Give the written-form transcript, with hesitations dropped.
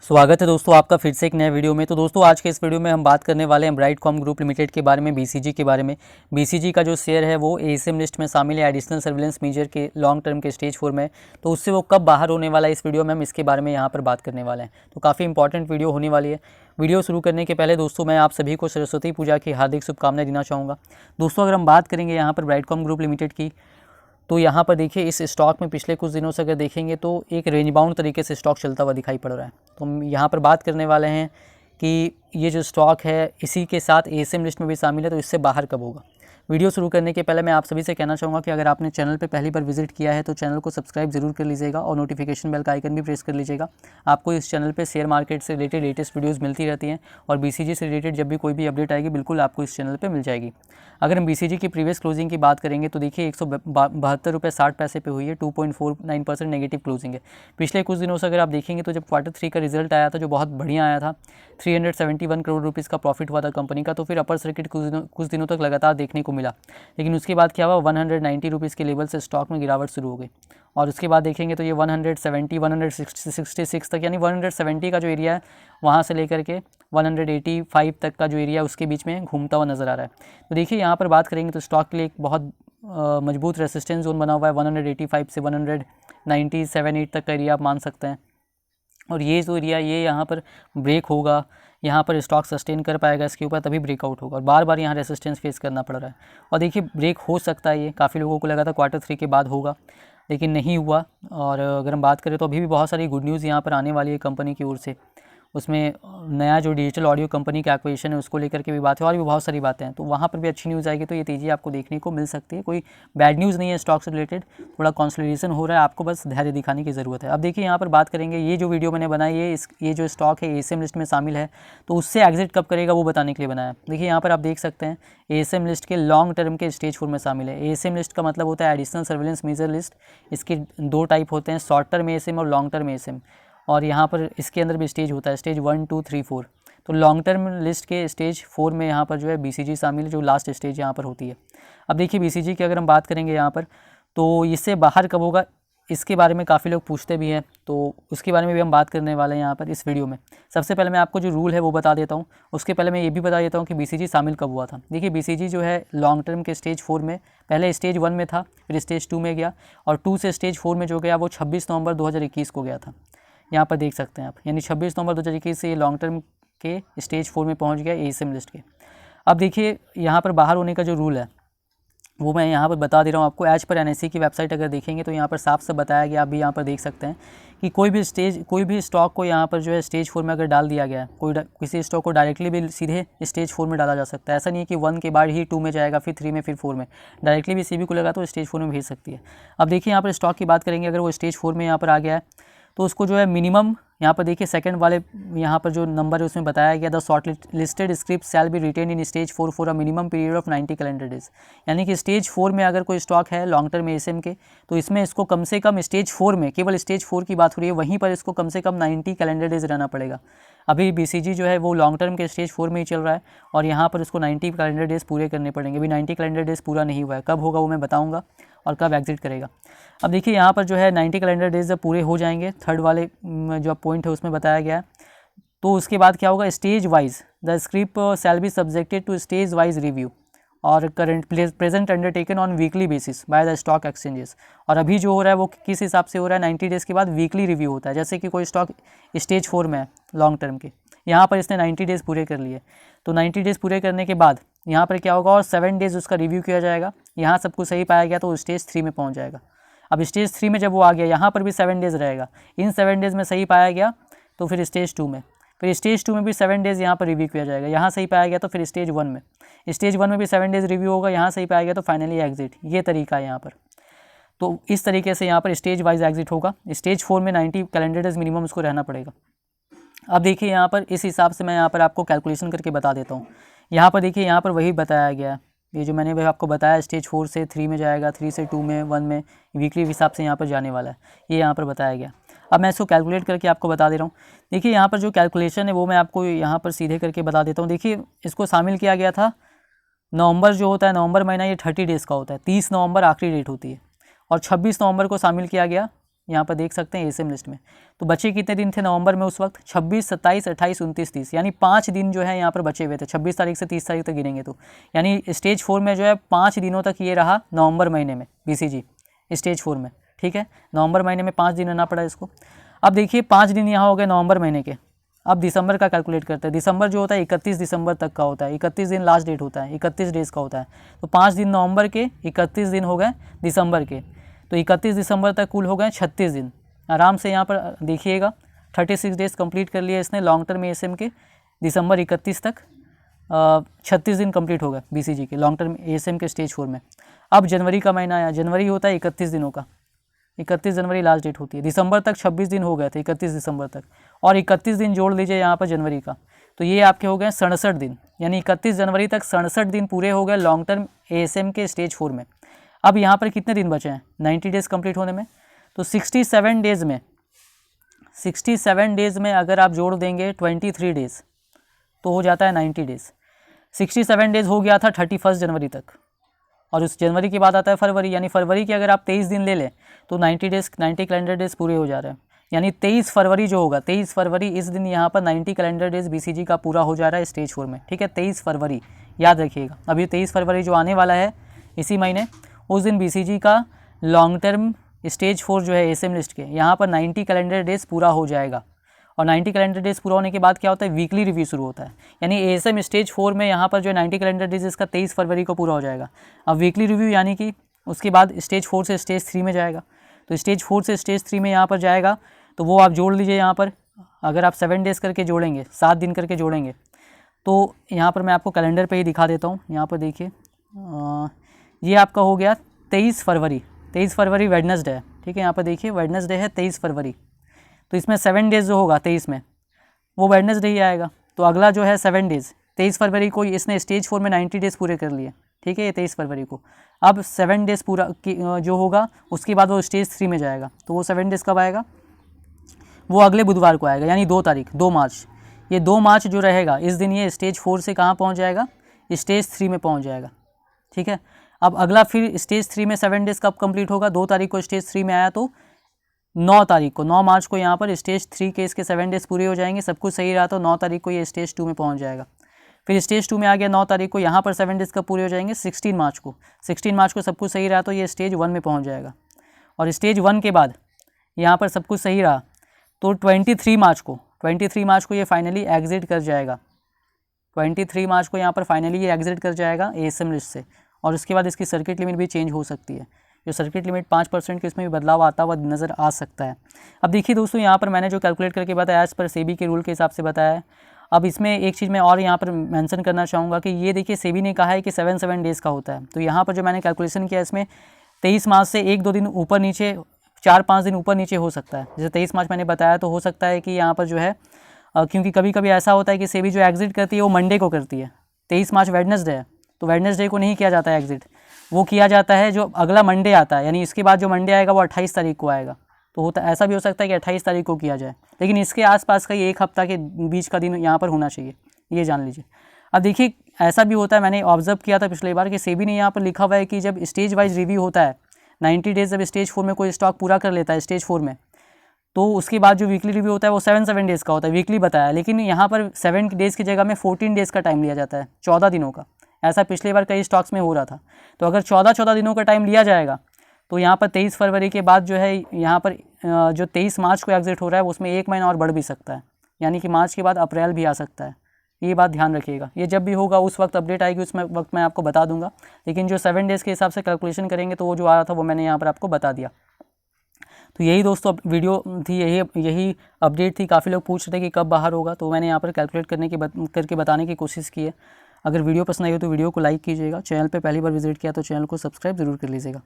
स्वागत है दोस्तों आपका फिर से एक नए वीडियो में। तो दोस्तों आज के इस वीडियो में हम बात करने वाले हैं ब्राइटकॉम ग्रुप लिमिटेड के बारे में, बीसीजी के बारे में। बीसीजी का जो शेयर है वो एएसएम लिस्ट में शामिल है, एडिशनल सर्विलेंस मेजर के लॉन्ग टर्म के स्टेज 4 में। तो उससे वो कब बाहर होने वाला है, इस वीडियो में हम इसके बारे में यहाँ पर बात करने वाले हैं। तो काफ़ी इंपॉर्टेंट वीडियो होने वाली है। वीडियो शुरू करने के पहले दोस्तों मैं आप सभी को सरस्वती पूजा की हार्दिक शुभकामनाएं देना चाहूँगा। दोस्तों अगर हम बात करेंगे यहाँ पर ब्राइटकॉम ग्रुप लिमिटेड की, तो यहाँ पर देखिए इस स्टॉक में पिछले कुछ दिनों से अगर देखेंगे तो एक रेंज बाउंड तरीके से स्टॉक चलता हुआ दिखाई पड़ रहा है। तो हम यहाँ पर बात करने वाले हैं कि ये जो स्टॉक है इसी के साथ एएसएम लिस्ट में भी शामिल है, तो इससे बाहर कब होगा। वीडियो शुरू करने के पहले मैं आप सभी से कहना चाहूँगा कि अगर आपने चैनल पर पहली बार विजिट किया है तो चैनल को सब्सक्राइब जरूर कर लीजिएगा और नोटिफिकेशन बेल का आइकन भी प्रेस कर लीजिएगा। आपको इस चैनल पे शेयर मार्केट से रिलेटेड लेटेस्ट वीडियोस मिलती रहती हैं और बीसीजी से रिलेटेड जब भी कोई भी अपडेट आएगी बिल्कुल आपको इस चैनल पे मिल जाएगी। अगर हम बीसीजी की प्रीवियस क्लोजिंग की बात करेंगे तो देखिए 172.60 पे हुई है, 2.49% नेगेटिव क्लोजिंग है। पिछले कुछ दिनों से अगर आप देखेंगे तो जब Q3 का रिजल्ट आया था जो बहुत बढ़िया आया था, 371 करोड़ रुपीज़ का प्रॉफिट हुआ था कंपनी का, तो फिर अपर सर्किट कुछ दिनों तक लगातार देखने को मिला। लेकिन उसके बाद क्या हुआ, 190 रुपीज़ के लेवल से स्टॉक में गिरावट शुरू हो गई और उसके बाद देखेंगे तो ये 170 166 तक, यानी 170 का जो एरिया है वहाँ से लेकर के 185 तक का जो एरिया है उसके बीच में घूमता हुआ नज़र आ रहा है। तो देखिए यहाँ पर बात करेंगे तो स्टॉक के लिए एक बहुत मजबूत रेसिस्टेंस जोन बना हुआ है 185 से 197-8 तक का एरिया आप मान सकते हैं। और ये जो एरिया ये यहाँ पर ब्रेक होगा, यहाँ पर स्टॉक सस्टेन कर पाएगा इसके ऊपर, तभी ब्रेकआउट होगा। और बार बार यहाँ रेसिस्टेंस फेस करना पड़ रहा है और देखिए ब्रेक हो सकता है, ये काफ़ी लोगों को लगा था Q3 के बाद होगा लेकिन नहीं हुआ। और अगर हम बात करें तो अभी भी बहुत सारी गुड न्यूज़ यहाँ पर आने वाली है कंपनी की ओर से। उसमें नया जो डिजिटल ऑडियो कंपनी का एक्विजिशन है उसको लेकर के भी बात है और भी बहुत सारी बातें हैं, तो वहाँ पर भी अच्छी न्यूज़ आएगी तो ये तेज़ी आपको देखने को मिल सकती है। कोई बैड न्यूज़ नहीं है स्टॉक से रिलेटेड, थोड़ा कंसोलिडेशन हो रहा है, आपको बस धैर्य दिखाने की ज़रूरत है। अब देखिए यहाँ पर बात करेंगे, ये जो वीडियो मैंने बनाई है ये जो स्टॉक है एएसएम लिस्ट में शामिल है, तो उससे एग्जिट कब करेगा वो बताने के लिए बनाया। देखिए यहाँ पर आप देख सकते हैं एएसएम लिस्ट के लॉन्ग टर्म के स्टेज 4 में शामिल है। एएसएम लिस्ट का मतलब होता है एडिशनल सर्विलेंस मेजर लिस्ट। इसके दो टाइप होते हैं, शॉर्ट टर्म एएसएम और लॉन्ग टर्म एएसएम। और यहाँ पर इसके अंदर भी स्टेज होता है, स्टेज 1 2 3 4। तो लॉन्ग टर्म लिस्ट के स्टेज 4 में यहाँ पर जो है बीसीजी शामिल है, जो लास्ट स्टेज यहाँ पर होती है। अब देखिए बीसीजी की अगर हम बात करेंगे यहाँ पर, तो इससे बाहर कब होगा इसके बारे में काफ़ी लोग पूछते भी हैं, तो उसके बारे में भी हम बात करने वाले हैं यहाँ पर इस वीडियो में। सबसे पहले मैं आपको जो रूल है वो बता देता हूँ, उसके पहले मैं ये भी बता देता हूँ कि बीसीजी शामिल कब हुआ था। देखिए बीसीजी जो है लॉन्ग टर्म के स्टेज 4 में, पहले स्टेज 1 में था, फिर स्टेज 2 में गया और 2 से स्टेज 4 में जो गया वो 26 नवंबर 2021 को गया था। यहाँ पर देख सकते हैं आप, यानी 26 नवंबर 2021 से ये लॉन्ग टर्म के स्टेज 4 में पहुँच गया एएसएम लिस्ट के। अब देखिए यहाँ पर बाहर होने का जो रूल है वो मैं यहाँ पर बता दे रहा हूँ आपको। एज पर एनएसई की वेबसाइट अगर देखेंगे तो यहाँ पर साफ से बताया गया, आप भी यहाँ पर देख सकते हैं कि कोई भी स्टॉक को यहाँ पर जो है स्टेज 4 में अगर डाल दिया गया है, किसी स्टॉक को डायरेक्टली भी सीधे स्टेज 4 में डाला जा सकता है। ऐसा नहीं है कि 1 के बाद ही 2 में जाएगा, फिर 3 में, फिर 4 में। डायरेक्टली भी सीबी को लगा तो स्टेज 4 में भेज सकती है। अब देखिए यहाँ पर स्टॉक की बात करेंगे, अगर वो स्टेज 4 में यहाँ पर आ गया है तो उसको जो है मिनिमम, यहाँ पर देखिए सेकंड वाले यहाँ पर जो नंबर है उसमें बताया गया, the short listed script shall be written in stage 4 for a minimum period of 90 calendar days. यानी कि स्टेज 4 में अगर कोई स्टॉक है लॉन्ग टर्म एएसएम के, तो इसमें इसको कम से कम स्टेज 4 में, केवल स्टेज 4 की बात हो रही है, वहीं पर इसको कम से कम 90 कैलेंडर डेज रहना पड़ेगा। अभी बीसीजी जो है वो लॉन्ग टर्म के स्टेज 4 में ही चल रहा है और यहाँ पर उसको 90 कैलेंडर डेज पूरे करने पड़ेंगे। अभी 90 कैलेंडर डेज पूरा नहीं हुआ है, कब होगा वो मैं बताऊँगा और कब एग्जिट करेगा। अब देखिए यहाँ पर जो है 90 कैलेंडर डेज जब पूरे हो जाएंगे, थर्ड वाले जो पॉइंट है उसमें बताया गया है, तो उसके बाद क्या होगा, stage wise the script shall be subjected to stage wise review और current present undertaken on weekly basis by the stock exchanges. और अभी जो हो रहा है वो किस हिसाब से हो रहा है, 90 डेज़ के बाद वीकली रिव्यू होता है। जैसे कि कोई स्टॉक स्टेज 4 में है लॉन्ग टर्म के, यहाँ पर इसने 90 डेज़ पूरे कर लिए, तो 90 डेज़ पूरे करने के बाद यहाँ पर क्या होगा, और 7 डेज़ उसका रिव्यू किया जाएगा। यहाँ सब कुछ सही पाया गया तो स्टेज 3 में पहुँच जाएगा। अब स्टेज 3 में जब वो आ गया, यहाँ पर भी 7 डेज़ रहेगा, इन 7 डेज़ में सही पाया गया तो फिर स्टेज 2 में, फिर स्टेज 2 में भी 7 डेज़ यहाँ पर रिव्यू किया जाएगा, यहाँ सही पाया गया तो फिर स्टेज 1 में, स्टेज 1 में भी 7 डेज़ रिव्यू होगा, यहाँ सही पाया गया तो फाइनली एग्जिट। ये तरीका है यहाँ पर। तो इस तरीके से यहाँ पर स्टेज वाइज एग्जिट होगा। स्टेज 4 में 90 कैलेंडर डेज मिनिमम उसको रहना पड़ेगा। अब देखिए यहाँ पर इस हिसाब से मैं यहाँ पर आपको कैलकुलेशन करके बता देता हूँ। यहाँ पर देखिए यहाँ पर वही बताया गया है, ये जो मैंने आपको बताया, स्टेज 4 से 3 में जाएगा, 3 से 2 में, 1 में, वीकली हिसाब से यहाँ पर जाने वाला है, ये यहाँ पर बताया गया। अब मैं इसको कैलकुलेट करके आपको बता दे रहा हूँ। देखिए यहाँ पर जो कैलकुलेशन है वो मैं आपको यहाँ पर सीधे करके बता देता हूँ। देखिए इसको शामिल किया गया था, नवंबर जो होता है, नवंबर महीना ये 30 डेज़ का होता है, 30 नवंबर आखिरी डेट होती है, और 26 नवंबर को शामिल किया गया यहाँ पर देख सकते हैं एएसएम लिस्ट में। तो बचे कितने दिन थे नवंबर में उस वक्त? 26, 27, 28, 29, 30, यानी 5 दिन जो है यहाँ पर बचे हुए थे। 26 तारीख से 30 तारीख तक गिनेंगे तो यानी स्टेज 4 में जो है 5 दिनों तक ये रहा नवंबर महीने में बीसीजी स्टेज 4 में। ठीक है, नवंबर महीने में 5 दिन रहना पड़ा इसको। अब देखिए 5 दिन यहाँ हो गए नवंबर महीने के। अब दिसंबर का कैलकुलेट करते हैं। दिसंबर जो होता है 31 दिसंबर तक का होता है, 31 दिन लास्ट डेट होता है, 31 डेज़ का होता है। तो 5 दिन नवंबर के, 31 दिन हो गए दिसंबर के, तो 31 दिसंबर तक कुल हो गए 36 दिन। आराम से यहाँ पर देखिएगा 36 डेज़ कंप्लीट कर लिए इसने लॉन्ग टर्म एएसएम के। दिसंबर 31 तक 36 दिन कंप्लीट हो गए बीसीजी के लॉन्ग टर्म एएसएम के स्टेज 4 में। अब जनवरी का महीना आया, जनवरी होता है 31 दिनों का, 31 जनवरी लास्ट डेट होती है। दिसंबर तक 26 दिन हो गए थे, 31 दिसंबर तक, और 31 दिन जोड़ लीजिए यहाँ पर जनवरी का, तो ये आपके हो गए 67 दिन। यानी 31 जनवरी तक 67 दिन पूरे हो गए लॉन्ग टर्म एएसएम के स्टेज 4 में। अब यहाँ पर कितने दिन बचे हैं 90 डेज़ कंप्लीट होने में? तो 67 डेज़ में, 67 डेज़ में अगर आप जोड़ देंगे 23 डेज़ तो हो जाता है 90 डेज़। 67 डेज़ हो गया था 31 जनवरी तक, और उस जनवरी के बाद आता है फरवरी, यानी फरवरी के अगर आप 23 दिन ले लें तो 90 डेज़, 90 कैलेंडर डेज़ पूरे हो जा रहे हैं। यानी 23 फरवरी जो होगा, 23 फरवरी इस दिन यहाँ पर 90 कैलेंडर डेज़ बीसीजी का पूरा हो जा रहा है स्टेज 4 में। ठीक है, 23 फरवरी याद रखिएगा। अभी 23 फरवरी जो आने वाला है इसी महीने, उस दिन बीसीजी का लॉन्ग टर्म स्टेज 4 जो है एएसएम लिस्ट के यहाँ पर 90 कैलेंडर डेज़ पूरा हो जाएगा। और 90 कैलेंडर डेज़ पूरा होने के बाद क्या होता है, वीकली रिव्यू शुरू होता है। यानी एएसएम स्टेज 4 में यहाँ पर जो 90 कैलेंडर डेज़ इसका 23 फरवरी को पूरा हो जाएगा। अब वीकली रिव्यू यानी कि उसके बाद स्टेज 4 से स्टेज 3 में जाएगा। तो स्टेज 4 से स्टेज 3 में यहाँ पर जाएगा, तो वो आप जोड़ लीजिए यहाँ पर। अगर आप 7 डेज़ करके जोड़ेंगे, 7 दिन करके जोड़ेंगे, तो यहाँ पर मैं आपको कैलेंडर पर ही दिखा देता हूँ। यहाँ पर देखिए ये आपका हो गया 23 फरवरी। 23 फरवरी वेडनेसडे है। ठीक है, यहाँ पर देखिए वेडनेसडे है 23 फरवरी। तो इसमें 7 डेज़ जो होगा 23 में, वो वेडनेसडे ही आएगा। तो अगला जो है 7 डेज़, 23 फरवरी को इसने स्टेज 4 में 90 डेज़ पूरे कर लिए। ठीक है, ये 23 फरवरी को। अब 7 डेज़ पूरा जो होगा उसके बाद वो स्टेज 3 में जाएगा। तो वो 7 डेज़ कब आएगा? वो अगले बुधवार को आएगा, यानी 2 तारीख, 2 मार्च। ये 2 मार्च जो रहेगा इस दिन ये स्टेज 4 से कहाँ पहुँच जाएगा? स्टेज 3 में पहुँच जाएगा। ठीक है, अब अगला फिर स्टेज 3 में 7 डेज़ कब कंप्लीट होगा? 2 तारीख को स्टेज 3 में आया, तो 9 तारीख को, 9 मार्च को यहाँ पर स्टेज 3 के इसके 7 डेज़ पूरे हो जाएंगे। सब कुछ सही रहा तो 9 तारीख को ये स्टेज 2 में पहुँच जाएगा। फिर स्टेज 2 में आ गया 9 तारीख को, यहाँ पर 7 डेज़ कब पूरे हो जाएंगे? 16 मार्च को। 16 मार्च को सब कुछ सही रहा तो ये स्टेज 1 में पहुँच जाएगा। और स्टेज 1 के बाद यहाँ पर सब कुछ सही रहा तो 23 मार्च को ये फाइनली एग्जिट कर जाएगा। 23 मार्च को यहाँ पर फाइनली ये एग्जिट कर जाएगा एएसएम लिस्ट से। और उसके बाद इसकी सर्किट लिमिट भी चेंज हो सकती है। जो सर्किट लिमिट 5% के इसमें भी बदलाव आता हुआ नज़र आ सकता है। अब देखिए दोस्तों, यहाँ पर मैंने जो कैलकुलेट करके बताया एज़ पर सेबी के रूल के हिसाब से बताया है। अब इसमें एक चीज़ मैं और यहाँ पर मेंशन करना चाहूँगा कि ये देखिए सेबी ने कहा है कि 7 डेज़ का होता है। तो यहाँ पर जो मैंने कैलकुलेशन किया इसमें 23 मार्च से 1-2 दिन ऊपर नीचे, 4-5 दिन ऊपर नीचे हो सकता है। जैसे 23 मार्च मैंने बताया, तो हो सकता है कि यहाँ पर जो है क्योंकि कभी कभी ऐसा होता है कि सेबी जो एग्जिट करती है वो मंडे को करती है। 23 मार्च वेडनेसडे है, तो वेडनेसडे को नहीं किया जाता है एग्जिट, वो किया जाता है जो अगला मंडे आता है, यानी इसके बाद जो मंडे आएगा वो 28 तारीख को आएगा। तो होता ऐसा भी हो सकता है कि 28 तारीख को किया जाए, लेकिन इसके आसपास का ही 1 हफ्ता के बीच का दिन यहाँ पर होना चाहिए, ये जान लीजिए। अब देखिए ऐसा भी होता है, मैंने ऑब्जर्व किया था पिछले बार कि सेबी ने यहाँ पर लिखा हुआ है कि जब स्टेज वाइज रिव्यू होता है 90 डेज़, जब स्टेज 4 में कोई स्टॉक पूरा कर लेता है स्टेज 4 में, तो उसके बाद जो वीकली रिव्यू होता है वो 7 डेज़ का होता है, वीकली बताया। लेकिन यहाँ पर 7 डेज़ की जगह में 14 डेज़ का टाइम लिया जाता है, 14 दिनों का। ऐसा पिछले बार कई स्टॉक्स में हो रहा था। तो अगर 14 दिनों का टाइम लिया जाएगा तो यहाँ पर 23 फरवरी के बाद जो है यहाँ पर जो 23 मार्च को एग्जिट हो रहा है उसमें 1 महीना और बढ़ भी सकता है, यानी कि मार्च के बाद अप्रैल भी आ सकता है। ये बात ध्यान रखिएगा। ये जब भी होगा उस वक्त अपडेट आएगी, उसमें वक्त मैं आपको बता दूंगा। लेकिन जो 7 डेज़ के हिसाब से कैलकुलेशन करेंगे तो वो जो आ रहा था वो मैंने यहाँ पर आपको बता दिया। तो यही दोस्तों वीडियो थी, यही अपडेट थी। काफ़ी लोग पूछ रहे थे कि कब बाहर होगा, तो मैंने यहाँ पर कैलकुलेट करके बताने की कोशिश की है। अगर वीडियो पसंद आई हो तो वीडियो को लाइक कीजिएगा। चैनल पे पहली बार विजिट किया तो चैनल को सब्सक्राइब ज़रूर कर लीजिएगा।